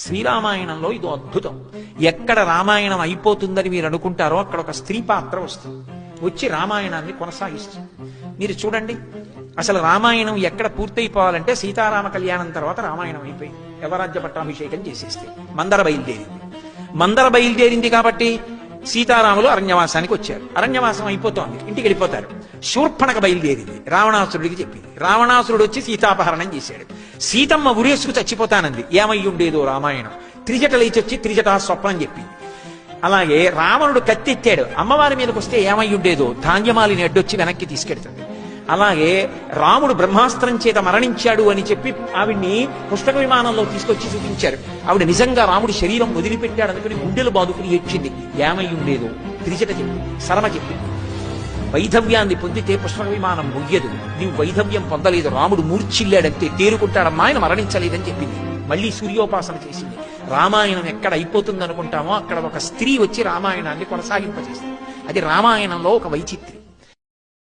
శ్రీరామాయణంలో ఇదో అద్భుతం. ఎక్కడ రామాయణం అయిపోతుందని మీరు అనుకుంటారో అక్కడ ఒక స్త్రీ పాత్ర వస్తుంది, వచ్చి రామాయణాన్ని కొనసాగిస్తుంది. మీరు చూడండి, అసలు రామాయణం ఎక్కడ పూర్తయిపోవాలంటే సీతారామ కళ్యాణం తర్వాత రామాయణం అయిపోయింది. యవరాజ్య పట్టాభిషేకం చేసేస్తే మందర బయలుదేరింది కాబట్టి సీతారాములు అరణ్యవాసానికి వచ్చారు. అరణ్యవాసం అయిపోతోంది, ఇంటికి వెళ్ళిపోతారు. శూర్పణక బయలుదేరింది, రావణాసురుడికి చెప్పింది. రావణాసురుడు వచ్చి సీతాపహరణం చేశాడు. సీతమ్మ ఉరేసుకు చచ్చిపోతానంది. ఏమై ఉండేదో రామాయణం. త్రిజట లేచొచ్చి త్రిజటా స్వప్నం చెప్పింది. అలాగే రావణుడు కత్తెత్తాడు, అమ్మవారి మీదకి వస్తే ఏమై ఉండేదో ధాన్యమాలిని అడ్డొచ్చి వెనక్కి తీసుకెడుతుంది. అలాగే రాముడు బ్రహ్మాస్త్రం చేత మరణించాడు అని చెప్పి ఆవిడ్ని పుష్పక విమానంలో తీసుకొచ్చి చూపించారు. ఆవిడ నిజంగా రాముడి శరీరం వదిలిపెట్టాడు అనుకుని గుండెలు బాదుకుని ఏడ్చింది. ఏమై ఉండేదో త్రిజట చెప్పింది, శరమ చెప్పింది. వైధవ్యాన్ని పొందితే పుష్పక విమానం ముయ్యదు, నీవు వైధవ్యం పొందలేదు, రాముడు మూర్ఛిల్లాడంతే, తేరుకుంటాడమ్మా, ఆయన మరణించలేదని చెప్పింది. మళ్ళీ సూర్యోపాసన చేసింది. రామాయణం ఎక్కడ అయిపోతుంది అనుకుంటామో అక్కడ ఒక స్త్రీ వచ్చి రామాయణాన్ని కొనసాగింపజేస్తుంది. అది రామాయణంలో ఒక వైచిత్ర్యం.